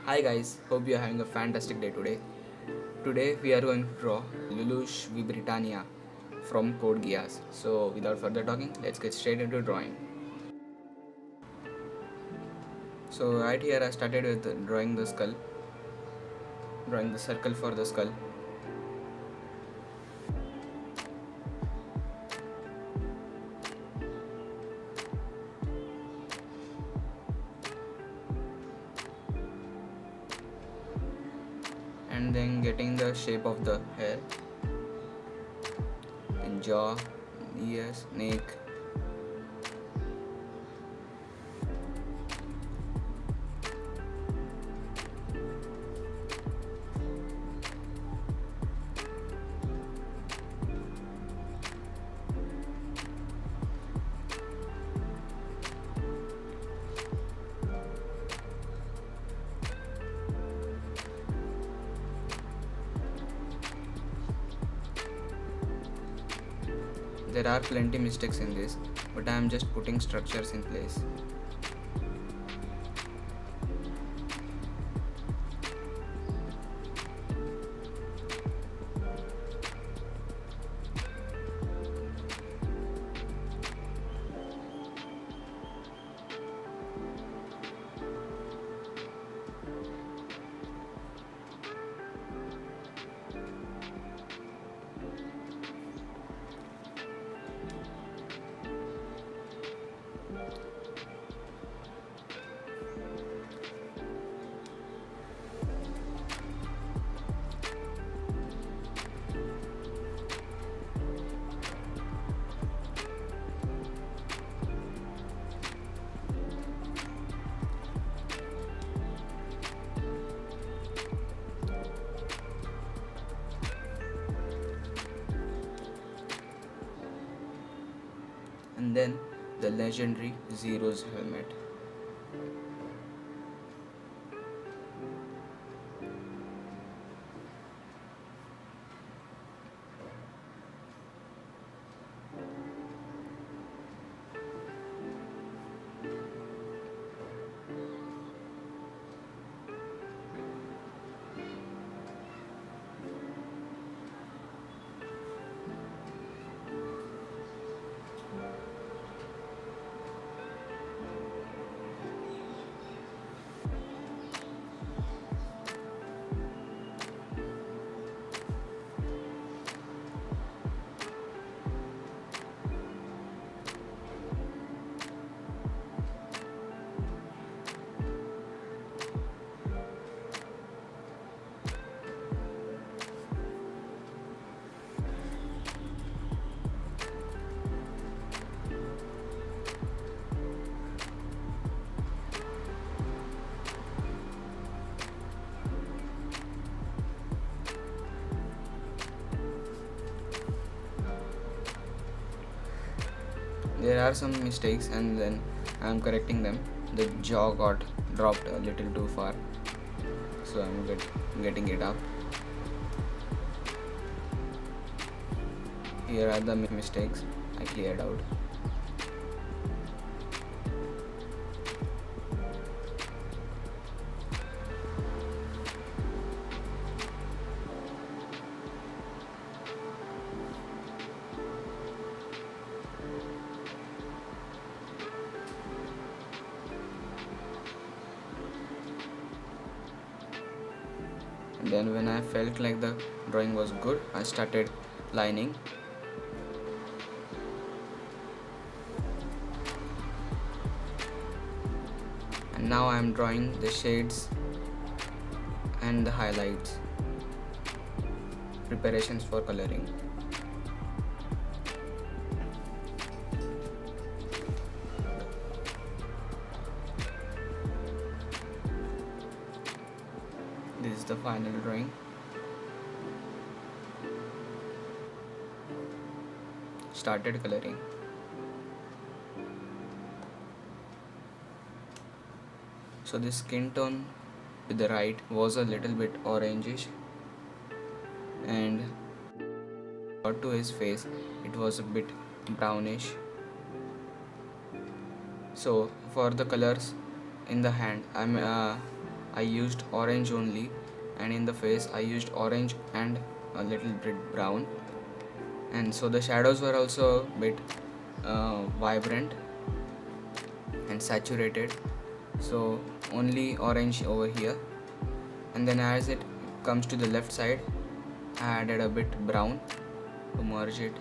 Hi guys, hope you are having a fantastic day today. Today we are going to draw Lelouch v Britannia from Code Geass. So without further talking, let's get straight into drawing. So right here I started with drawing the skull, drawing the circle for the skull. And then getting the shape of the hair and jaw, ears, neck. There are plenty mistakes in this, but I am just putting structures in place. And then the legendary Zero's helmet. There are some mistakes and then I am correcting them. The jaw got dropped a little too far, so I am getting it up. Here are the mistakes I cleared out. And then when I felt like the drawing was good, I started lining. And now I am drawing the shades and the highlights. Preparations for coloring. This is the final drawing. Started coloring. So the skin tone with the right was a little bit orangish, and got to his face it was a bit brownish. So for the colors in the hand, I'm I used orange only, and in the face I used orange and a little bit brown. And so the shadows were also a bit vibrant and saturated, so only orange over here. And then as it comes to the left side, I added a bit brown to merge it.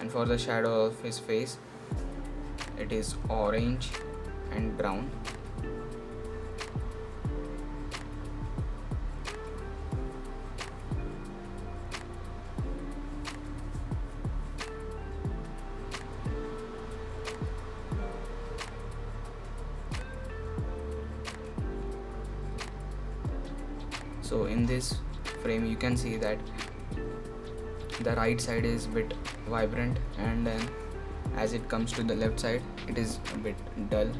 And for the shadow of his face, it is orange and brown. So in this frame you can see that the right side is a bit vibrant, and then as it comes to the left side it is a bit dull.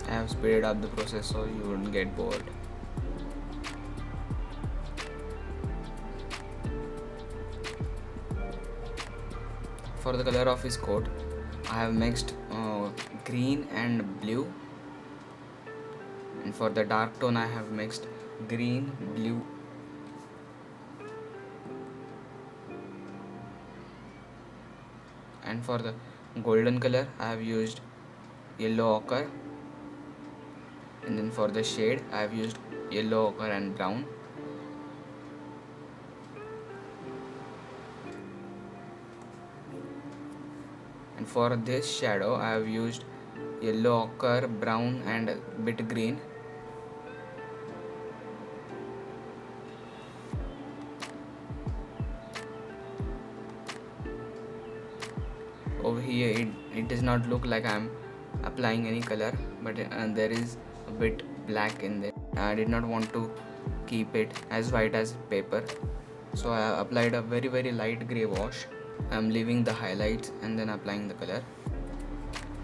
I have speeded up the process so you wouldn't get bored. For the color of his coat, I have mixed green and blue, and for the dark tone I have mixed green, blue, and for the golden color I have used yellow ochre, and then for the shade I have used yellow ochre and brown. And for this shadow I have used yellow ochre, brown and bit green. Over here it does not look like I am applying any color, but there is a bit black in there. I did not want to keep it as white as paper, so I applied a very light grey wash. I am leaving the highlights and then applying the color.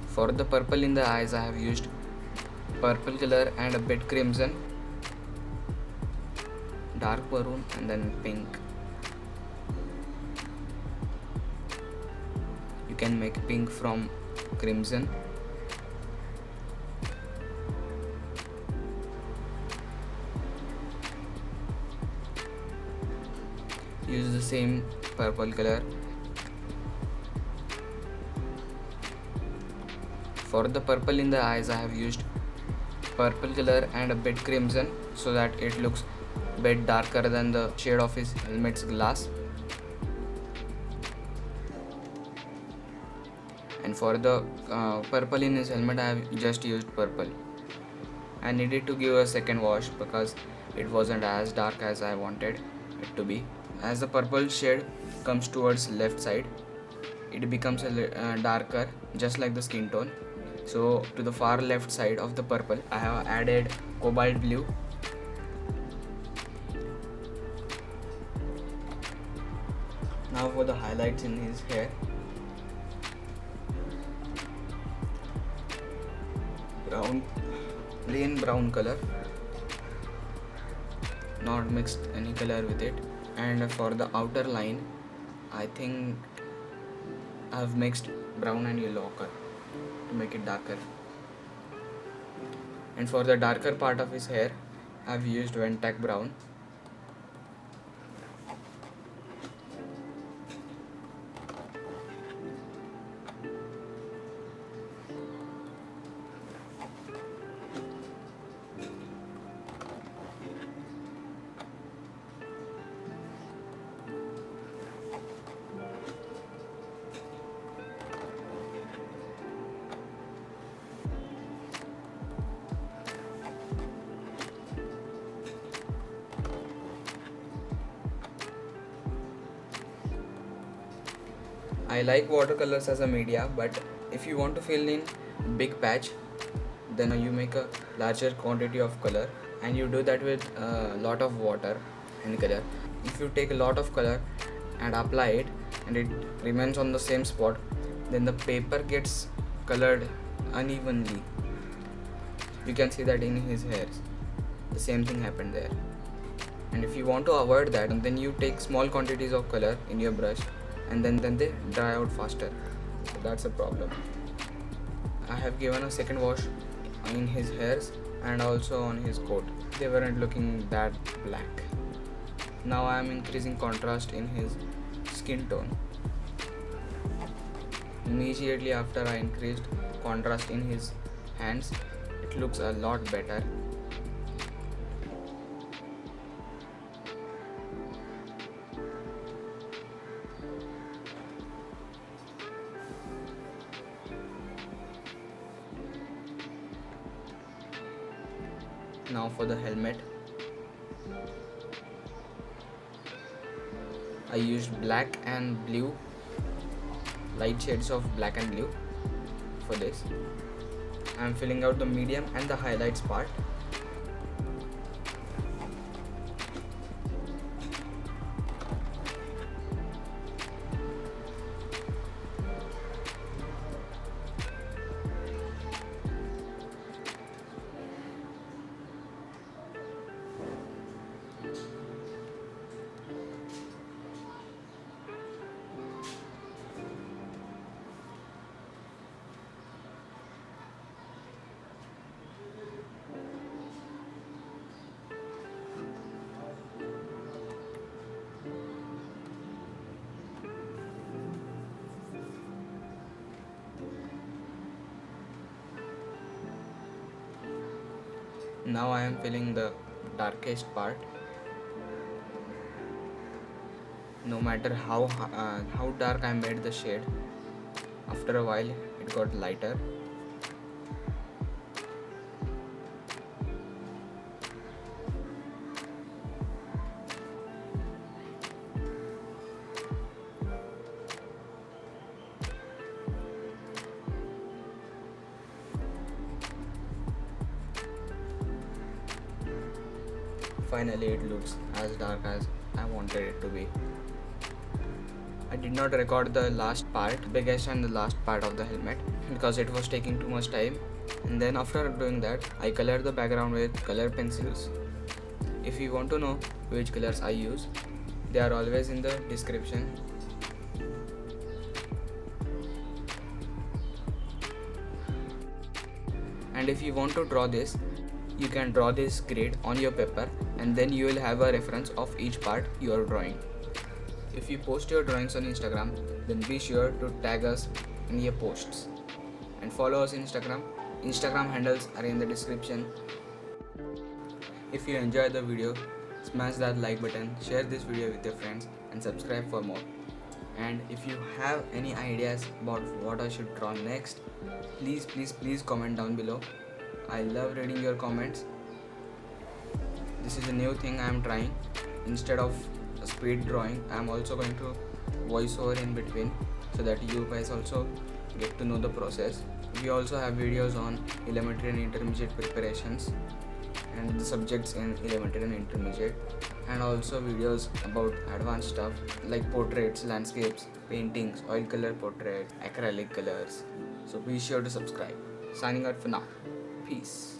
For the purple in the eyes I have used purple color and a bit crimson, dark maroon and then pink. You can make pink from crimson. Use the same purple color. For the purple in the eyes I have used purple color and a bit crimson so that it looks a bit darker than the shade of his helmet's glass. And for the purple in his helmet I have just used purple. I needed to give a second wash because it wasn't as dark as I wanted it to be. As the purple shade comes towards left side, it becomes a darker, just like the skin tone. So to the far left side of the purple I have added cobalt blue. Now for the highlights in his hair. Plain brown color, not mixed any color with it. And for the outer line I think I have mixed brown and yellow ochre to make it darker. And for the darker part of his hair I have used Ventac brown. I like watercolors as a media, but if you want to fill in big patch, then you make a larger quantity of color, and you do that with a lot of water and color. If you take a lot of color and apply it and it remains on the same spot, then the paper gets colored unevenly. You can see that in his hairs, the same thing happened there. And if you want to avoid that, then you take small quantities of color in your brush, and then they dry out faster. So that's a problem. I have given a second wash in his hairs and also on his coat. They weren't looking that black. Now I am increasing contrast in his skin tone. Immediately after I increased contrast in his hands, it looks a lot better. Now for the helmet, I used black and blue, light shades of black and blue for this. I am filling out the medium and the highlights part. Now I am filling the darkest part. No matter how dark I made the shade, after a while it got lighter. Finally it looks as dark as I wanted it to be. I did not record the last part, biggest and the last part of the helmet, because it was taking too much time. And then after doing that, I colored the background with color pencils. If you want to know which colors I use, they are always in the description. And if you want to draw this, you can draw this grid on your paper, and then you will have a reference of each part you are drawing. If you post your drawings on Instagram, then be sure to tag us in your posts and follow us on Instagram. Instagram handles are in the description. If you enjoyed the video, smash that like button, share this video with your friends, and subscribe for more. And if you have any ideas about what I should draw next, please comment down below. I love reading your comments. This is a new thing I am trying. Instead of speed drawing, I am also going to voice over in between, so that you guys also get to know the process. We also have videos on elementary and intermediate preparations and the subjects in elementary and intermediate, and also videos about advanced stuff like portraits, landscapes, paintings, oil color portraits, acrylic colors. So be sure to subscribe. Signing out for now. Peace.